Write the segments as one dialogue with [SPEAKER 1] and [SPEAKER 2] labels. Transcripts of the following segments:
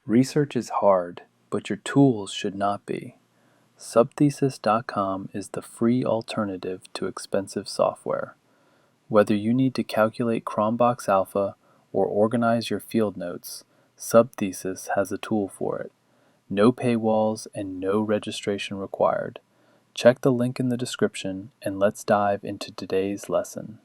[SPEAKER 1] Research is hard, but your tools should not be. Subthesis.com is the free alternative to expensive software. Whether you need to calculate Cronbach's alpha or organize your field notes, Subthesis has a tool for it. No paywalls and no registration required. Check the link in the description and let's dive into today's lesson.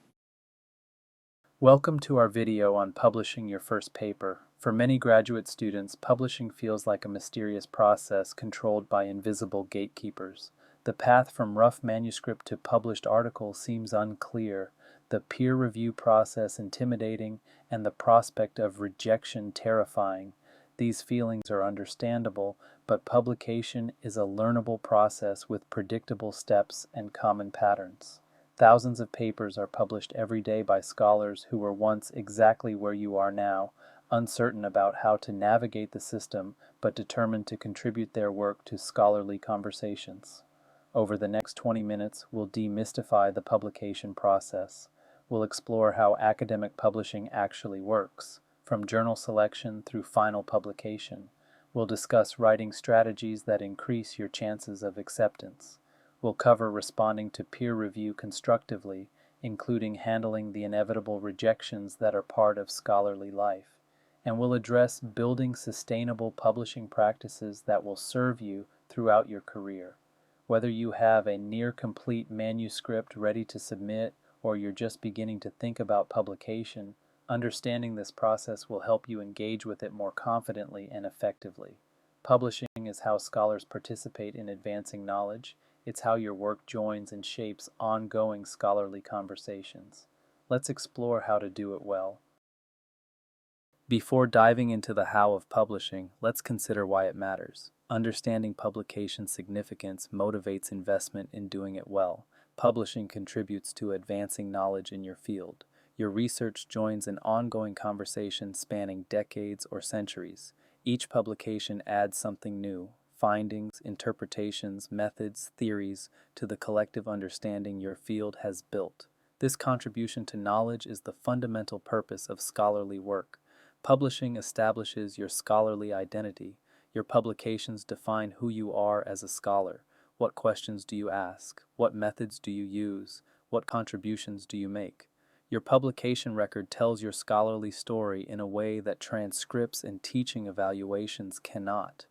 [SPEAKER 1] Welcome to our video on publishing your first paper. For many graduate students, publishing feels like a mysterious process controlled by invisible gatekeepers. The path from rough manuscript to published article seems unclear, the peer review process intimidating, and the prospect of rejection terrifying. These feelings are understandable, but publication is a learnable process with predictable steps and common patterns. Thousands of papers are published every day by scholars who were once exactly where you are now, uncertain about how to navigate the system, but determined to contribute their work to scholarly conversations. Over the next 20 minutes, we'll demystify the publication process. We'll explore how academic publishing actually works, from journal selection through final publication. We'll discuss writing strategies that increase your chances of acceptance. We'll cover responding to peer review constructively, including handling the inevitable rejections that are part of scholarly life. And we'll address building sustainable publishing practices that will serve you throughout your career. Whether you have a near-complete manuscript ready to submit or you're just beginning to think about publication, understanding this process will help you engage with it more confidently and effectively. Publishing is how scholars participate in advancing knowledge. It's how your work joins and shapes ongoing scholarly conversations. Let's explore how to do it well. Before diving into the how of publishing, let's consider why it matters. Understanding publication significance motivates investment in doing it well. Publishing contributes to advancing knowledge in your field. Your research joins an ongoing conversation spanning decades or centuries. Each publication adds something new, findings, interpretations, methods, theories, to the collective understanding your field has built. This contribution to knowledge is the fundamental purpose of scholarly work. Publishing establishes your scholarly identity. Your publications define who you are as a scholar. What questions do you ask? What methods do you use? What contributions do you make? Your publication record tells your scholarly story in a way that transcripts and teaching evaluations cannot.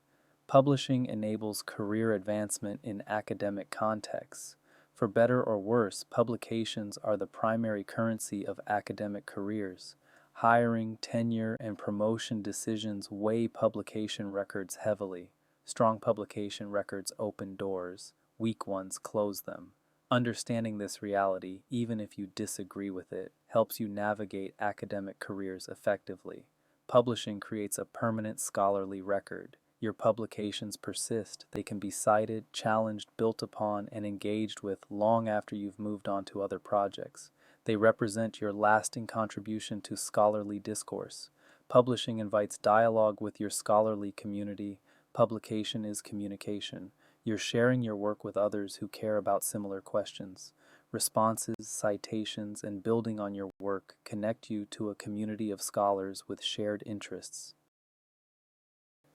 [SPEAKER 1] Publishing enables career advancement in academic contexts. For better or worse, publications are the primary currency of academic careers. Hiring, tenure, and promotion decisions weigh publication records heavily. Strong publication records open doors. Weak ones close them. Understanding this reality, even if you disagree with it, helps you navigate academic careers effectively. Publishing creates a permanent scholarly record. Your publications persist. They can be cited, challenged, built upon, and engaged with long after you've moved on to other projects. They represent your lasting contribution to scholarly discourse. Publishing invites dialogue with your scholarly community. Publication is communication. You're sharing your work with others who care about similar questions. Responses, citations, and building on your work connect you to a community of scholars with shared interests.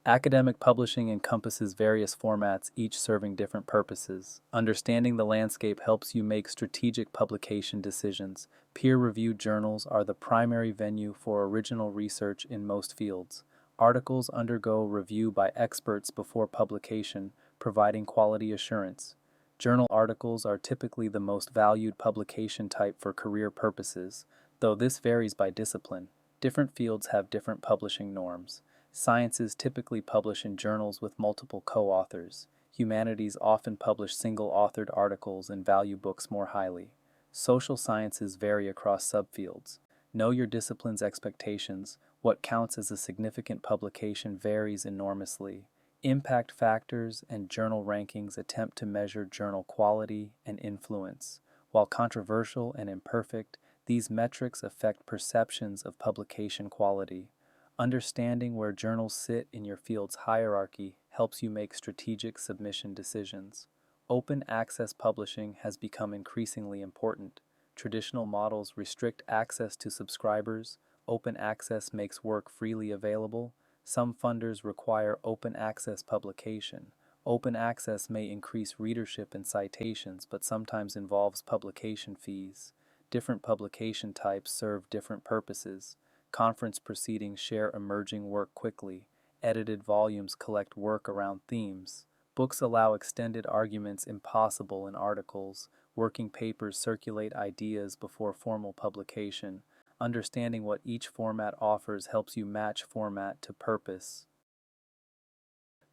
[SPEAKER 1] Academic publishing encompasses various formats, each serving different purposes. Understanding the landscape helps you make strategic publication decisions. Peer-reviewed journals are the primary venue for original research in most fields. Articles undergo review by experts before publication, providing quality assurance. Journal articles are typically the most valued publication type for career purposes, though this varies by discipline. Different fields have different publishing norms. Sciences typically publish in journals with multiple co-authors. Humanities often publish single-authored articles and value books more highly. Social sciences vary across subfields. Know your discipline's expectations. What counts as a significant publication varies enormously. Impact factors and journal rankings attempt to measure journal quality and influence. While controversial and imperfect, these metrics affect perceptions of publication quality. Understanding where journals sit in your field's hierarchy helps you make strategic submission decisions. Open access publishing has become increasingly important. Traditional models restrict access to subscribers. Open access makes work freely available. Some funders require open access publication. Open access may increase readership and citations, but sometimes involves publication fees. Different publication types serve different purposes. Conference proceedings share emerging work quickly. Edited volumes collect work around themes. Books allow extended arguments impossible in articles. Working papers circulate ideas before formal publication. Understanding what each format offers helps you match format to purpose.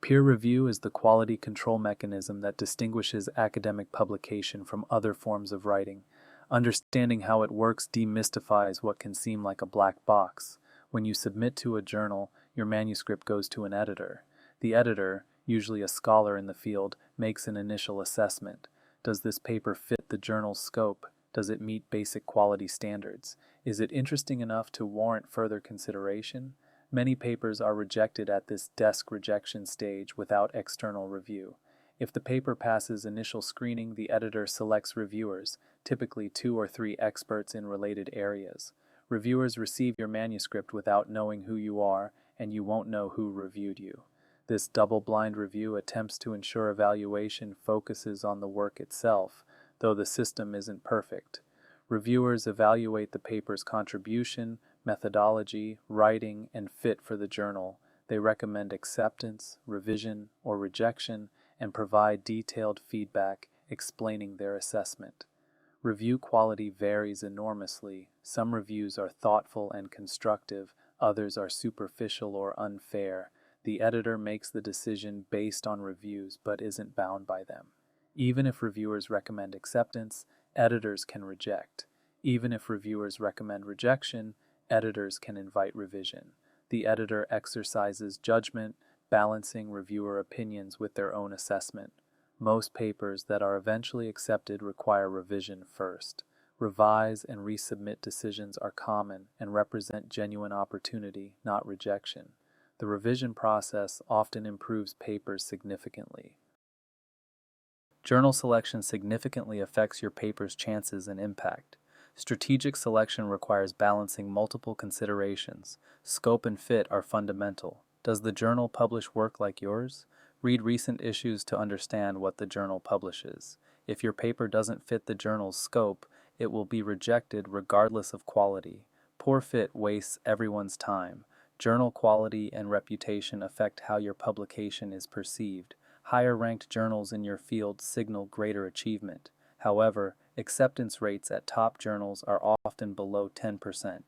[SPEAKER 1] Peer review is the quality control mechanism that distinguishes academic publication from other forms of writing. Understanding how it works demystifies what can seem like a black box. When you submit to a journal, your manuscript goes to an editor. The editor, usually a scholar in the field, makes an initial assessment. Does this paper fit the journal's scope? Does it meet basic quality standards? Is it interesting enough to warrant further consideration? Many papers are rejected at this desk rejection stage without external review. If the paper passes initial screening, the editor selects reviewers, typically 2 or 3 experts in related areas. Reviewers receive your manuscript without knowing who you are, and you won't know who reviewed you. This double-blind review attempts to ensure evaluation focuses on the work itself, though the system isn't perfect. Reviewers evaluate the paper's contribution, methodology, writing, and fit for the journal. They recommend acceptance, revision, or rejection, and provide detailed feedback explaining their assessment. Review quality varies enormously. Some reviews are thoughtful and constructive, others are superficial or unfair. The editor makes the decision based on reviews but isn't bound by them. Even if reviewers recommend acceptance, editors can reject. Even if reviewers recommend rejection, editors can invite revision. The editor exercises judgment, balancing reviewer opinions with their own assessment. Most papers that are eventually accepted require revision first. Revise and resubmit decisions are common and represent genuine opportunity, not rejection. The revision process often improves papers significantly. Journal selection significantly affects your paper's chances and impact. Strategic selection requires balancing multiple considerations. Scope and fit are fundamental. Does the journal publish work like yours? Read recent issues to understand what the journal publishes. If your paper doesn't fit the journal's scope, it will be rejected regardless of quality. Poor fit wastes everyone's time. Journal quality and reputation affect how your publication is perceived. Higher-ranked journals in your field signal greater achievement. However, acceptance rates at top journals are often below 10%.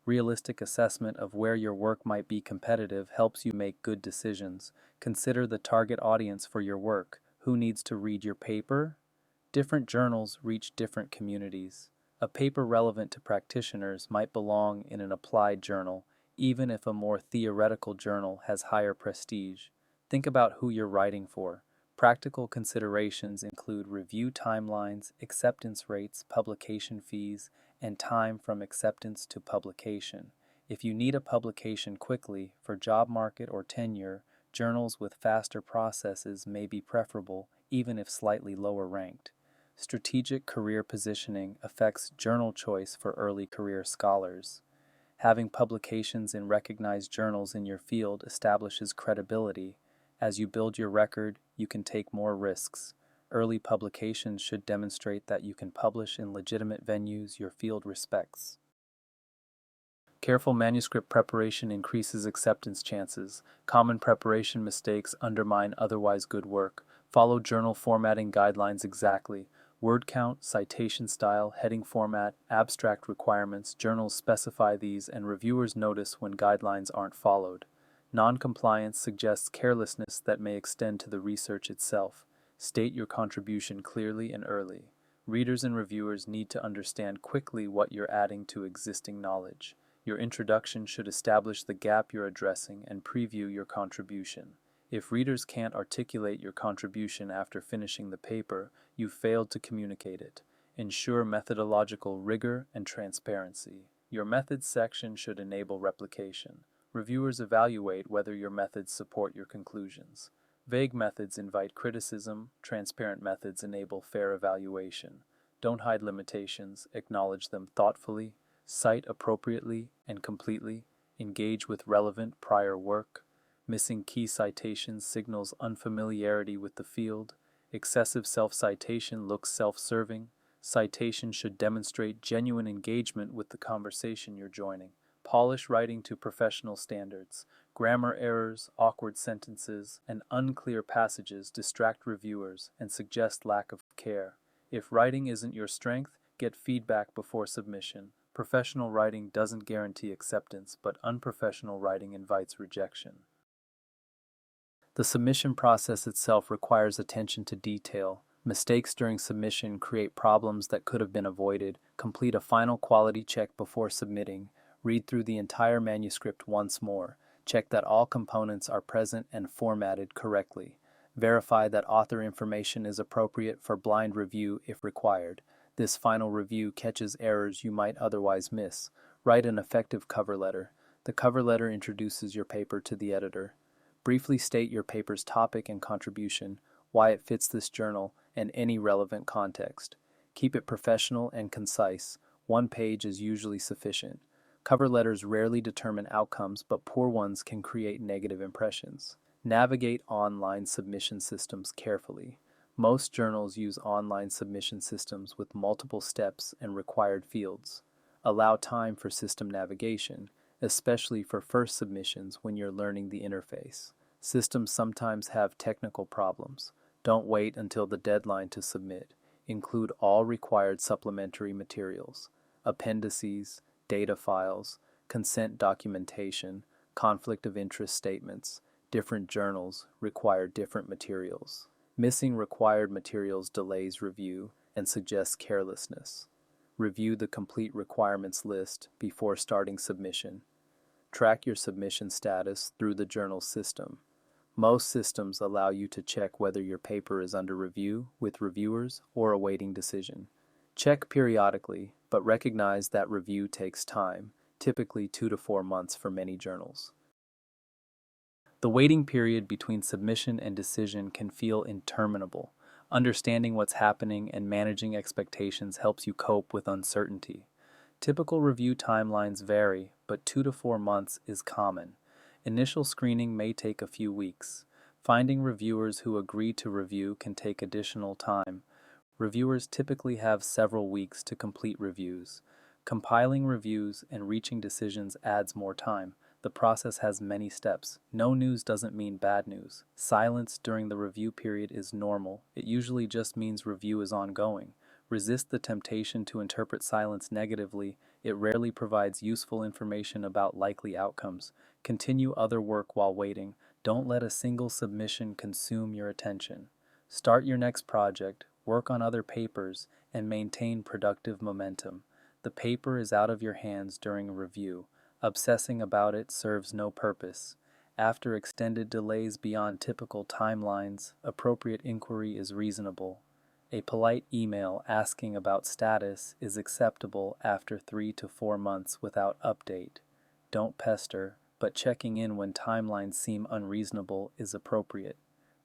[SPEAKER 1] Realistic assessment of where your work might be competitive helps you make good decisions. Consider the target audience for your work. Who needs to read your paper? Different journals reach different communities. A paper relevant to practitioners might belong in an applied journal, even if a more theoretical journal has higher prestige. Think about who you're writing for. Practical considerations include review timelines, acceptance rates, publication fees, and time from acceptance to publication. If you need a publication quickly for job market or tenure, journals with faster processes may be preferable, even if slightly lower ranked. Strategic career positioning affects journal choice for early career scholars. Having publications in recognized journals in your field establishes credibility. As you build your record, you can take more risks. Early publications should demonstrate that you can publish in legitimate venues your field respects. Careful manuscript preparation increases acceptance chances. Common preparation mistakes undermine otherwise good work. Follow journal formatting guidelines exactly. Word count, citation style, heading format, abstract requirements, journals specify these, and reviewers notice when guidelines aren't followed. Non-compliance suggests carelessness that may extend to the research itself. State your contribution clearly and early. Readers and reviewers need to understand quickly what you're adding to existing knowledge. Your introduction should establish the gap you're addressing and preview your contribution. If readers can't articulate your contribution after finishing the paper, you've failed to communicate it. Ensure methodological rigor and transparency. Your methods section should enable replication. Reviewers evaluate whether your methods support your conclusions. Vague methods invite criticism, transparent methods enable fair evaluation. Don't hide limitations, acknowledge them thoughtfully, cite appropriately and completely, engage with relevant prior work, Missing key citations signals unfamiliarity with the field. Excessive self-citation looks self-serving. Citation should demonstrate genuine engagement with the conversation you're joining. Polish writing to professional standards. Grammar errors, awkward sentences, and unclear passages distract reviewers and suggest lack of care. If writing isn't your strength, get feedback before submission. Professional writing doesn't guarantee acceptance, but unprofessional writing invites rejection. The submission process itself requires attention to detail. Mistakes during submission create problems that could have been avoided. Complete a final quality check before submitting. Read through the entire manuscript once more. Check that all components are present and formatted correctly. Verify that author information is appropriate for blind review if required. This final review catches errors you might otherwise miss. Write an effective cover letter. The cover letter introduces your paper to the editor. Briefly state your paper's topic and contribution, why it fits this journal, and any relevant context. Keep it professional and concise. 1 page is usually sufficient. Cover letters rarely determine outcomes, but poor ones can create negative impressions. Navigate online submission systems carefully. Most journals use online submission systems with multiple steps and required fields. Allow time for system navigation, especially for first submissions when you're learning the interface. Systems sometimes have technical problems. Don't wait until the deadline to submit. Include all required supplementary materials, appendices, data files, consent documentation, conflict of interest statements. Different journals require different materials. Missing required materials delays review and suggests carelessness. Review the complete requirements list before starting submission. Track your submission status through the journal system. Most systems allow you to check whether your paper is under review with reviewers or awaiting decision. Check periodically, but recognize that review takes time, typically 2 to 4 months for many journals. The waiting period between submission and decision can feel interminable. Understanding what's happening and managing expectations helps you cope with uncertainty. Typical review timelines vary, but 2 to 4 months is common. Initial screening may take a few weeks. Finding reviewers who agree to review can take additional time. Reviewers typically have several weeks to complete reviews. Compiling reviews and reaching decisions adds more time. The process has many steps. No news doesn't mean bad news. Silence during the review period is normal. It usually just means review is ongoing. Resist the temptation to interpret silence negatively. It rarely provides useful information about likely outcomes. Continue other work while waiting. Don't let a single submission consume your attention. Start your next project, work on other papers, and maintain productive momentum. The paper is out of your hands during a review. Obsessing about it serves no purpose. After extended delays beyond typical timelines, appropriate inquiry is reasonable. A polite email asking about status is acceptable after 3 to 4 months without update. Don't pester, but checking in when timelines seem unreasonable is appropriate.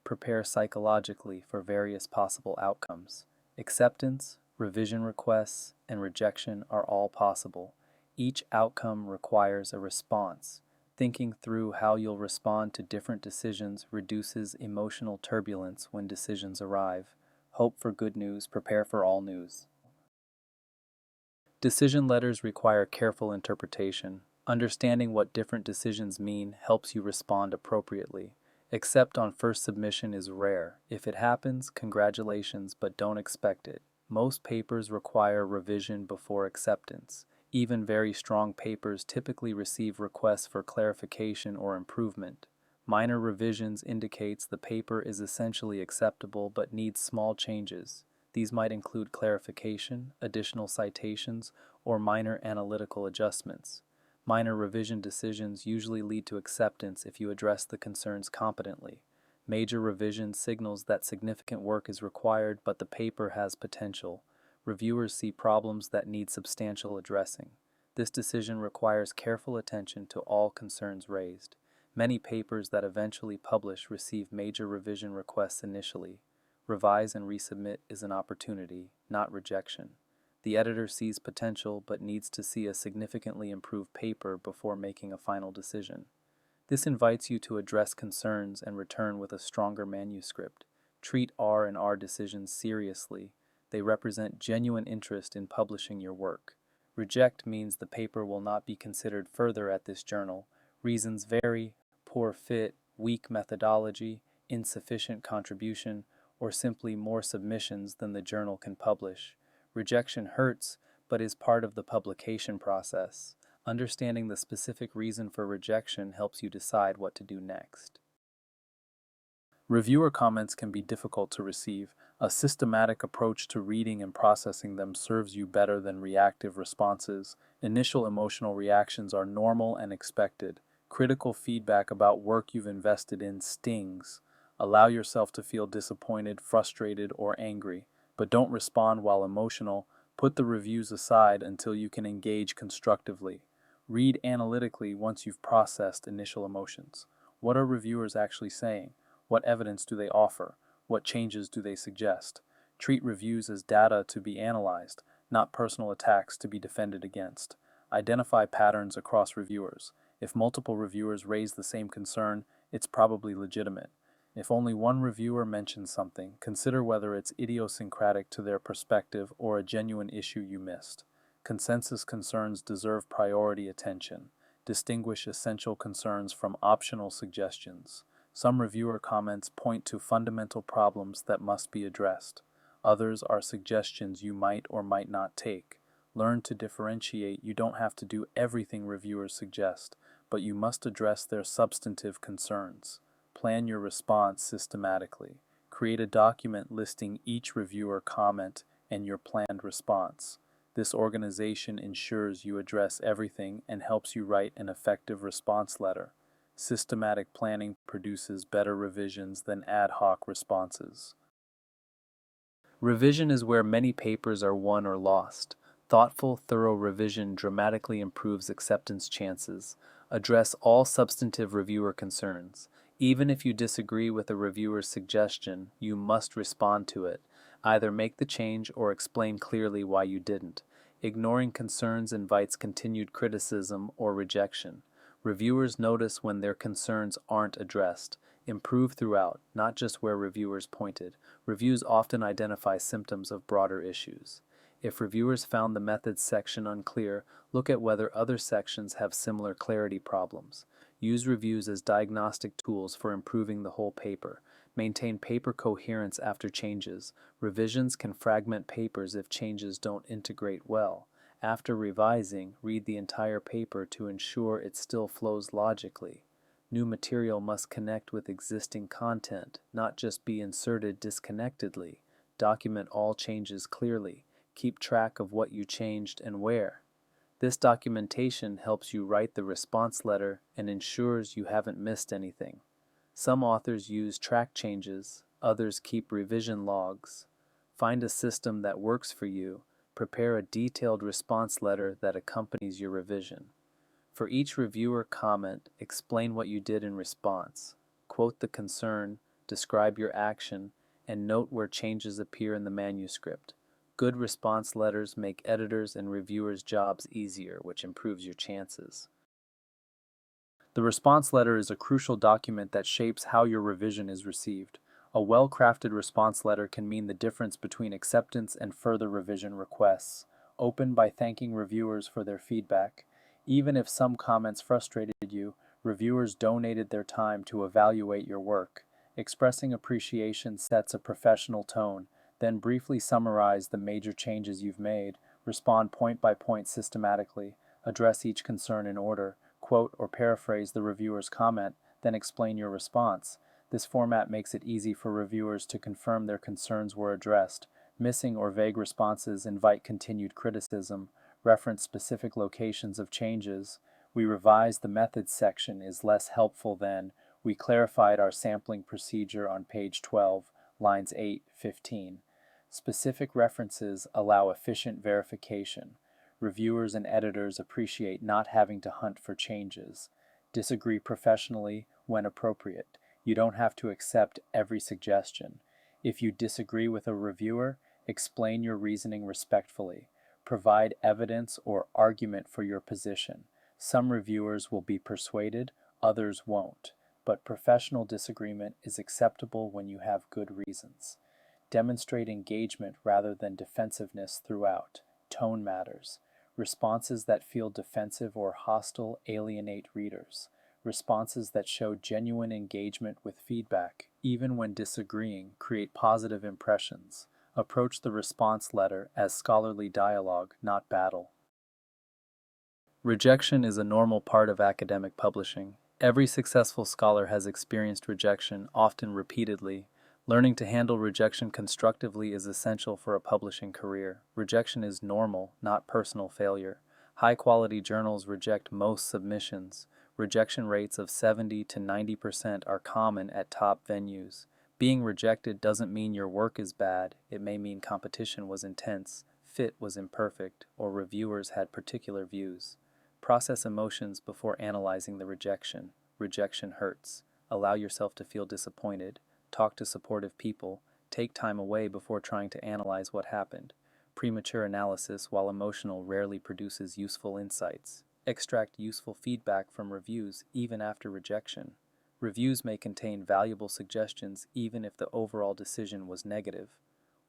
[SPEAKER 1] Prepare psychologically for various possible outcomes. Acceptance, revision requests, and rejection are all possible. Each outcome requires a response. Thinking through how you'll respond to different decisions reduces emotional turbulence when decisions arrive. Hope for good news, prepare for all news. Decision letters require careful interpretation. Understanding what different decisions mean helps you respond appropriately. Accept on first submission is rare. If it happens, congratulations, but don't expect it. Most papers require revision before acceptance. Even very strong papers typically receive requests for clarification or improvement. Minor revisions indicates the paper is essentially acceptable but needs small changes. These might include clarification, additional citations, or minor analytical adjustments. Minor revision decisions usually lead to acceptance if you address the concerns competently. Major revision signals that significant work is required but the paper has potential. Reviewers see problems that need substantial addressing. This decision requires careful attention to all concerns raised. Many papers that eventually publish receive major revision requests initially. Revise and resubmit is an opportunity, not rejection. The editor sees potential but needs to see a significantly improved paper before making a final decision. This invites you to address concerns and return with a stronger manuscript. Treat R&R decisions seriously. They represent genuine interest in publishing your work. Reject means the paper will not be considered further at this journal. Reasons vary: poor fit, weak methodology, insufficient contribution, or simply more submissions than the journal can publish. Rejection hurts, but is part of the publication process. Understanding the specific reason for rejection helps you decide what to do next. Reviewer comments can be difficult to receive. A systematic approach to reading and processing them serves you better than reactive responses. Initial emotional reactions are normal and expected. Critical feedback about work you've invested in stings. Allow yourself to feel disappointed, frustrated, or angry, but don't respond while emotional. Put the reviews aside until you can engage constructively. Read analytically once you've processed initial emotions. What are reviewers actually saying? What evidence do they offer? What changes do they suggest? Treat reviews as data to be analyzed, not personal attacks to be defended against. Identify patterns across reviewers. If multiple reviewers raise the same concern, it's probably legitimate. If only one reviewer mentions something, consider whether it's idiosyncratic to their perspective or a genuine issue you missed. Consensus concerns deserve priority attention. Distinguish essential concerns from optional suggestions. Some reviewer comments point to fundamental problems that must be addressed. Others are suggestions you might or might not take. Learn to differentiate. You don't have to do everything reviewers suggest, but you must address their substantive concerns. Plan your response systematically. Create a document listing each reviewer comment and your planned response. This organization ensures you address everything and helps you write an effective response letter. Systematic planning produces better revisions than ad hoc responses. Revision is where many papers are won or lost. Thoughtful, thorough revision dramatically improves acceptance chances. Address all substantive reviewer concerns. Even if you disagree with a reviewer's suggestion, you must respond to it. Either make the change or explain clearly why you didn't. Ignoring concerns invites continued criticism or rejection. Reviewers notice when their concerns aren't addressed. Improve throughout, not just where reviewers pointed. Reviews often identify symptoms of broader issues. If reviewers found the methods section unclear, look at whether other sections have similar clarity problems. Use reviews as diagnostic tools for improving the whole paper. Maintain paper coherence after changes. Revisions can fragment papers if changes don't integrate well. After revising, read the entire paper to ensure it still flows logically. New material must connect with existing content, not just be inserted disconnectedly. Document all changes clearly. Keep track of what you changed and where. This documentation helps you write the response letter and ensures you haven't missed anything. Some authors use track changes, others keep revision logs. Find a system that works for you. Prepare a detailed response letter that accompanies your revision. For each reviewer comment, explain what you did in response. Quote the concern, describe your action, and note where changes appear in the manuscript. Good response letters make editors' and reviewers' jobs easier, which improves your chances. The response letter is a crucial document that shapes how your revision is received. A well-crafted response letter can mean the difference between acceptance and further revision requests. Open by thanking reviewers for their feedback. Even if some comments frustrated you, reviewers donated their time to evaluate your work. Expressing appreciation sets a professional tone. Then briefly summarize the major changes you've made. Respond point by point systematically. Address each concern in order. Quote or paraphrase the reviewer's comment, then explain your response. This format makes it easy for reviewers to confirm their concerns were addressed. Missing or vague responses invite continued criticism. Reference specific locations of changes. We revised the methods section is less helpful than we clarified our sampling procedure on page 12, lines 8-15. Specific references allow efficient verification. Reviewers and editors appreciate not having to hunt for changes. Disagree professionally when appropriate. You don't have to accept every suggestion. If you disagree with a reviewer, explain your reasoning respectfully. Provide evidence or argument for your position. Some reviewers will be persuaded, others won't, but professional disagreement is acceptable when you have good reasons. Demonstrate engagement rather than defensiveness throughout. Tone matters. Responses that feel defensive or hostile alienate readers. Responses that show genuine engagement with feedback, even when disagreeing, create positive impressions. Approach the response letter as scholarly dialogue, not battle. Rejection is a normal part of academic publishing. Every successful scholar has experienced rejection, often repeatedly. Learning to handle rejection constructively is essential for a publishing career. Rejection is normal, not personal failure. High-quality journals reject most submissions. Rejection rates of 70 to 90% are common at top venues. Being rejected doesn't mean your work is bad. It may mean competition was intense, fit was imperfect, or reviewers had particular views. Process emotions before analyzing the rejection. Rejection hurts. Allow yourself to feel disappointed. Talk to supportive people. Take time away before trying to analyze what happened. Premature analysis, while emotional, rarely produces useful insights. Extract useful feedback from reviews even after rejection. Reviews may contain valuable suggestions even if the overall decision was negative.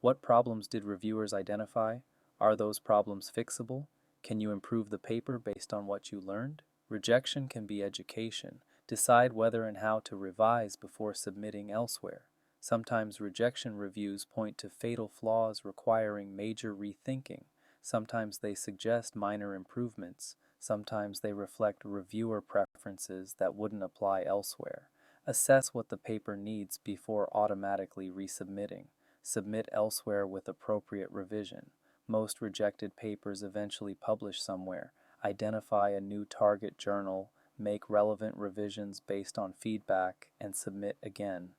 [SPEAKER 1] What problems did reviewers identify? Are those problems fixable? Can you improve the paper based on what you learned? Rejection can be education. Decide whether and how to revise before submitting elsewhere. Sometimes rejection reviews point to fatal flaws requiring major rethinking. Sometimes they suggest minor improvements. Sometimes they reflect reviewer preferences that wouldn't apply elsewhere. Assess what the paper needs before automatically resubmitting. Submit elsewhere with appropriate revision. Most rejected papers eventually publish somewhere. Identify a new target journal, make relevant revisions based on feedback, and submit again.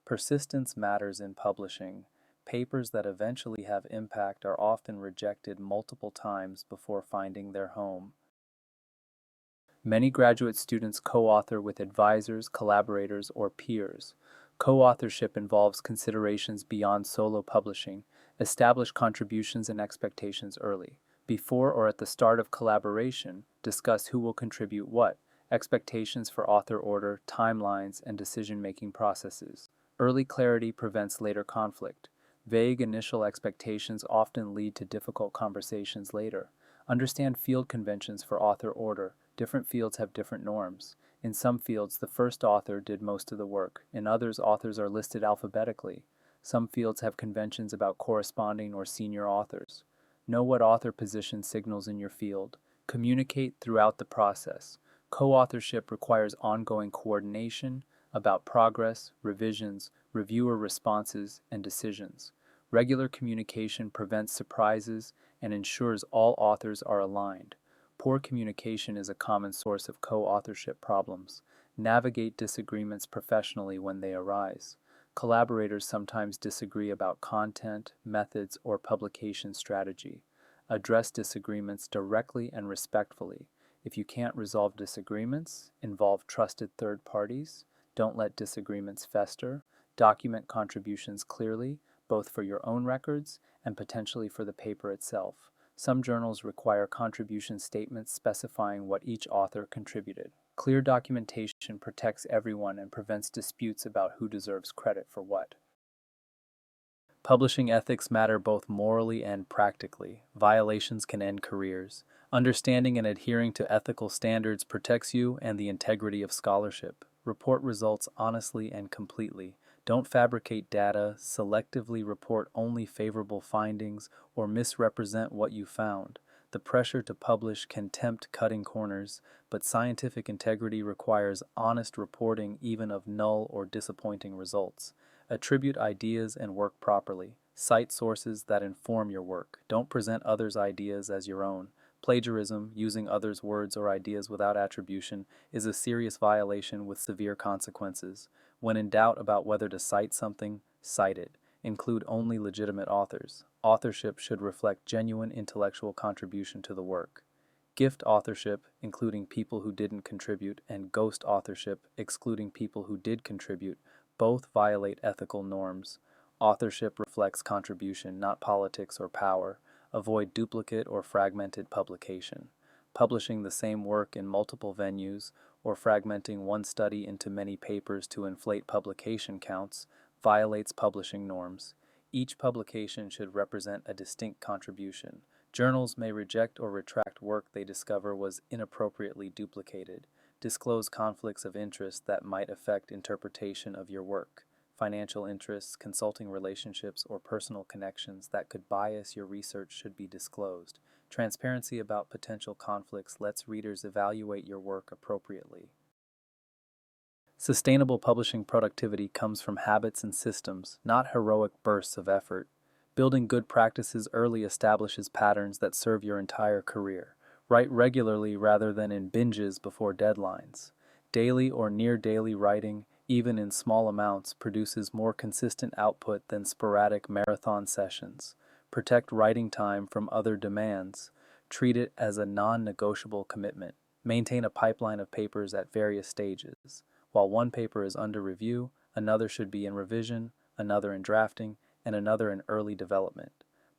[SPEAKER 1] Persistence matters in publishing. Papers that eventually have impact are often rejected multiple times before finding their home. Many graduate students co-author with advisors, collaborators, or peers. Co-authorship involves considerations beyond solo publishing. Establish contributions and expectations early. Before or at the start of collaboration, discuss who will contribute what, expectations for author order, timelines, and decision-making processes. Early clarity prevents later conflict. Vague initial expectations often lead to difficult conversations later. Understand field conventions for author order. Different fields have different norms. In some fields, the first author did most of the work. In others, authors are listed alphabetically. Some fields have conventions about corresponding or senior authors. Know what author position signals in your field. Communicate throughout the process. Co-authorship requires ongoing coordination about progress, revisions, reviewer responses, and decisions. Regular communication prevents surprises and ensures all authors are aligned. Poor communication is a common source of co-authorship problems. Navigate disagreements professionally when they arise. Collaborators sometimes disagree about content, methods, or publication strategy. Address disagreements directly and respectfully. If you can't resolve disagreements, involve trusted third parties. Don't let disagreements fester. Document contributions clearly, both for your own records and potentially for the paper itself. Some journals require contribution statements specifying what each author contributed. Clear documentation protects everyone and prevents disputes about who deserves credit for what. Publishing ethics matter both morally and practically. Violations can end careers. Understanding and adhering to ethical standards protects you and the integrity of scholarship. Report results honestly and completely. Don't fabricate data, selectively report only favorable findings, or misrepresent what you found. The pressure to publish can tempt cutting corners, but scientific integrity requires honest reporting even of null or disappointing results. Attribute ideas and work properly. Cite sources that inform your work. Don't present others' ideas as your own. Plagiarism, using others' words or ideas without attribution, is a serious violation with severe consequences. When in doubt about whether to cite something, cite it. Include only legitimate authors. Authorship should reflect genuine intellectual contribution to the work. Gift authorship, including people who didn't contribute, and ghost authorship, excluding people who did contribute, both violate ethical norms. Authorship reflects contribution, not politics or power. Avoid duplicate or fragmented publication. Publishing the same work in multiple venues or fragmenting one study into many papers to inflate publication counts violates publishing norms. Each publication should represent a distinct contribution. Journals may reject or retract work they discover was inappropriately duplicated. Disclose conflicts of interest that might affect interpretation of your work. Financial interests, consulting relationships, or personal connections that could bias your research should be disclosed. Transparency about potential conflicts lets readers evaluate your work appropriately. Sustainable publishing productivity comes from habits and systems, not heroic bursts of effort. Building good practices early establishes patterns that serve your entire career. Write regularly rather than in binges before deadlines. Daily or near-daily writing, even in small amounts, produces more consistent output than sporadic marathon sessions. Protect writing time from other demands. Treat it as a non-negotiable commitment. Maintain a pipeline of papers at various stages. While one paper is under review, another should be in revision, another in drafting, and another in early development.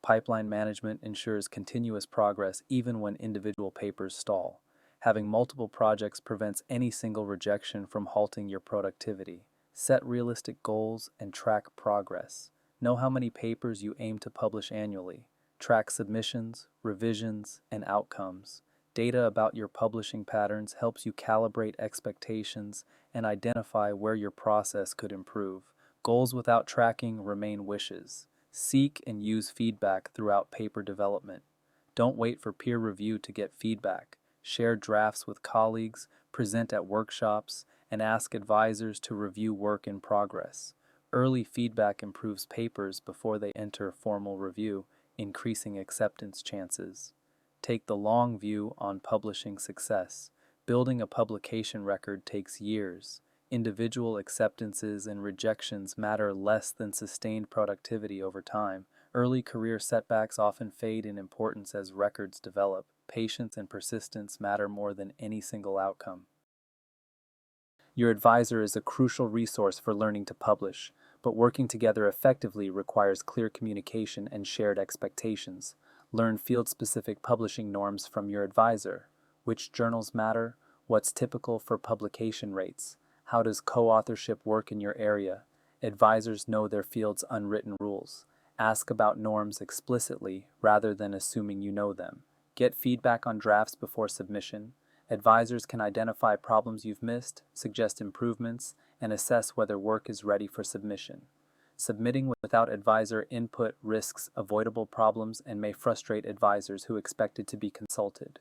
[SPEAKER 1] Pipeline management ensures continuous progress even when individual papers stall. Having multiple projects prevents any single rejection from halting your productivity. Set realistic goals and track progress. Know how many papers you aim to publish annually. Track submissions, revisions, and outcomes. Data about your publishing patterns helps you calibrate expectations and identify where your process could improve. Goals without tracking remain wishes. Seek and use feedback throughout paper development. Don't wait for peer review to get feedback. Share drafts with colleagues, present at workshops, and ask advisors to review work in progress. Early feedback improves papers before they enter formal review, increasing acceptance chances. Take the long view on publishing success. Building a publication record takes years. Individual acceptances and rejections matter less than sustained productivity over time. Early career setbacks often fade in importance as records develop. Patience and persistence matter more than any single outcome. Your advisor is a crucial resource for learning to publish, but working together effectively requires clear communication and shared expectations. Learn field-specific publishing norms from your advisor. Which journals matter? What's typical for publication rates? How does co-authorship work in your area? Advisors know their field's unwritten rules. Ask about norms explicitly rather than assuming you know them. Get feedback on drafts before submission. Advisors can identify problems you've missed, suggest improvements, and assess whether work is ready for submission. Submitting without advisor input risks avoidable problems and may frustrate advisors who expected to be consulted.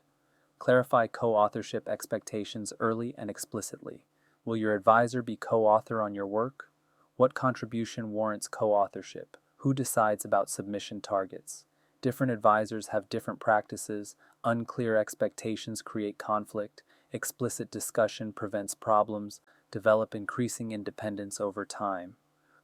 [SPEAKER 1] Clarify co-authorship expectations early and explicitly. Will your advisor be co-author on your work? What contribution warrants co-authorship? Who decides about submission targets? Different advisors have different practices. Unclear expectations create conflict. Explicit discussion prevents problems. Develop increasing independence over time.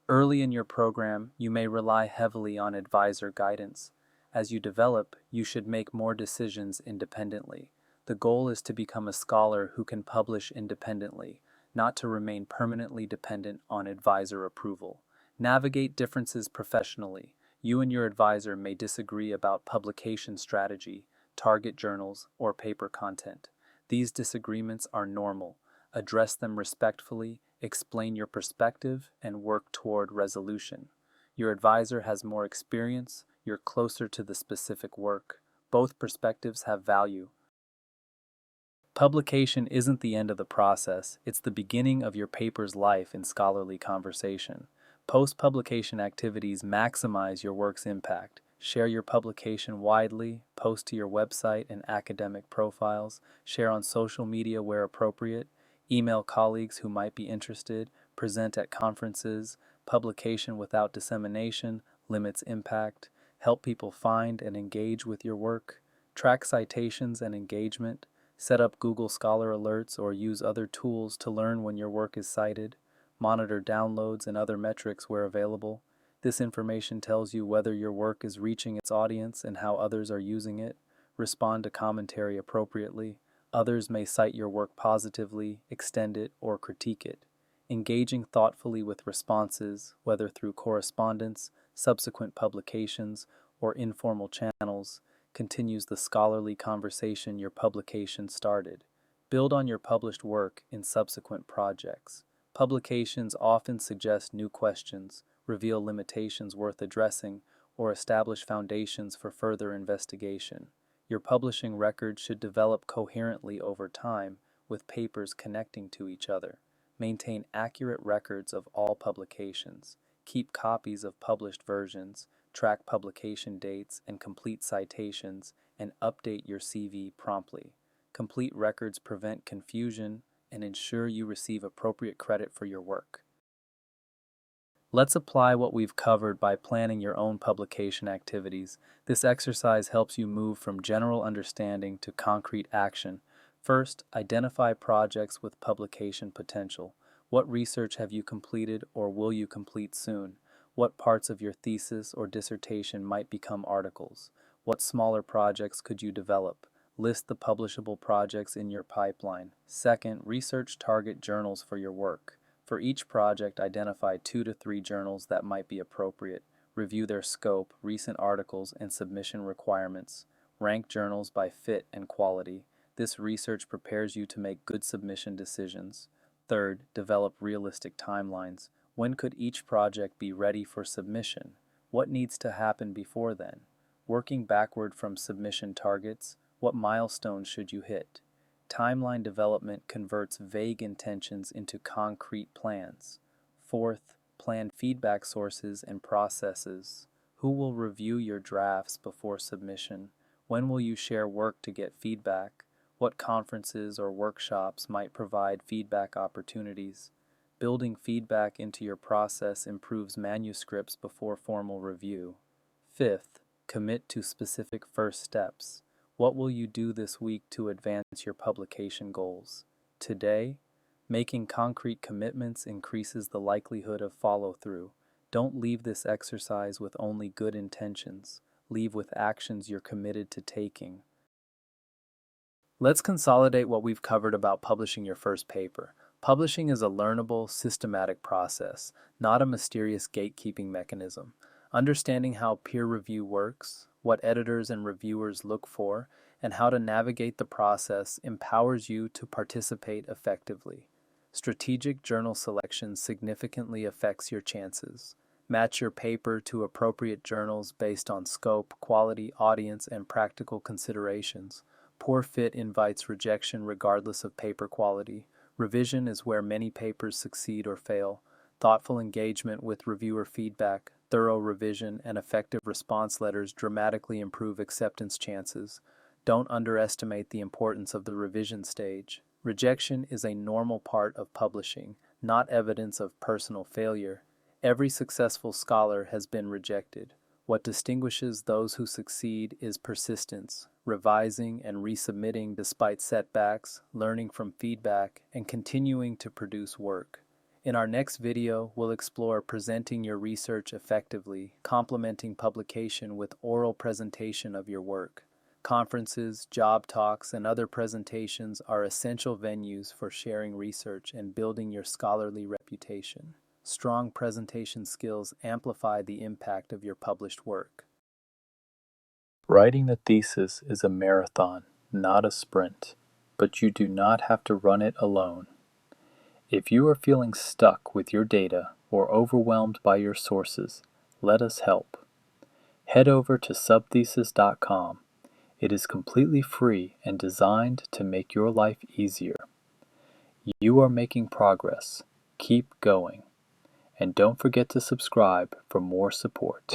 [SPEAKER 1] Early in your program, you may rely heavily on advisor guidance. As you develop, you should make more decisions independently. The goal is to become a scholar who can publish independently, not to remain permanently dependent on advisor approval. Navigate differences professionally. You and your advisor may disagree about publication strategy, target journals, or paper content. These disagreements are normal. Address them respectfully, explain your perspective, and work toward resolution. Your advisor has more experience, you're closer to the specific work. Both perspectives have value. Publication isn't the end of the process, it's the beginning of your paper's life in scholarly conversation. Post-publication activities maximize your work's impact. Share your publication widely, post to your website and academic profiles, share on social media where appropriate, email colleagues who might be interested, present at conferences. Publication without dissemination limits impact. Help people find and engage with your work. Track citations and engagement. Set up Google Scholar alerts or use other tools to learn when your work is cited. Monitor downloads and other metrics where available. This information tells you whether your work is reaching its audience and how others are using it. Respond to commentary appropriately. Others may cite your work positively, extend it, or critique it. Engaging thoughtfully with responses, whether through correspondence, subsequent publications, or informal channels, continues the scholarly conversation your publication started. Build on your published work in subsequent projects. Publications often suggest new questions, reveal limitations worth addressing, or establish foundations for further investigation. Your publishing record should develop coherently over time, with papers connecting to each other. Maintain accurate records of all publications. Keep copies of published versions, track publication dates and complete citations, and update your CV promptly. Complete records prevent confusion and ensure you receive appropriate credit for your work. Let's apply what we've covered by planning your own publication activities. This exercise helps you move from general understanding to concrete action. First, identify projects with publication potential. What research have you completed or will you complete soon? What parts of your thesis or dissertation might become articles? What smaller projects could you develop? List the publishable projects in your pipeline. Second, research target journals for your work. For each project, identify 2 to 3 journals that might be appropriate. Review their scope, recent articles, and submission requirements. Rank journals by fit and quality. This research prepares you to make good submission decisions. Third, develop realistic timelines. When could each project be ready for submission? What needs to happen before then? Working backward from submission targets, what milestones should you hit? Timeline development converts vague intentions into concrete plans. Fourth, plan feedback sources and processes. Who will review your drafts before submission? When will you share work to get feedback? What conferences or workshops might provide feedback opportunities? Building feedback into your process improves manuscripts before formal review. Fifth, commit to specific first steps. What will you do this week to advance your publication goals? Today, making concrete commitments increases the likelihood of follow-through. Don't leave this exercise with only good intentions. Leave with actions you're committed to taking. Let's consolidate what we've covered about publishing your first paper. Publishing is a learnable, systematic process, not a mysterious gatekeeping mechanism. Understanding how peer review works, what editors and reviewers look for, and how to navigate the process empowers you to participate effectively. Strategic journal selection significantly affects your chances. Match your paper to appropriate journals based on scope, quality, audience, and practical considerations. Poor fit invites rejection regardless of paper quality. Revision is where many papers succeed or fail. Thoughtful engagement with reviewer feedback, thorough revision, and effective response letters dramatically improve acceptance chances. Don't underestimate the importance of the revision stage. Rejection is a normal part of publishing, not evidence of personal failure. Every successful scholar has been rejected. What distinguishes those who succeed is persistence, revising and resubmitting despite setbacks, learning from feedback, and continuing to produce work. In our next video, we'll explore presenting your research effectively, complementing publication with oral presentation of your work. Conferences, job talks, and other presentations are essential venues for sharing research and building your scholarly reputation. Strong presentation skills amplify the impact of your published work. Writing the thesis is a marathon, not a sprint, but you do not have to run it alone. If you are feeling stuck with your data or overwhelmed by your sources, let us help. Head over to subthesis.com. It is completely free and designed to make your life easier. You are making progress. Keep going. And don't forget to subscribe for more support.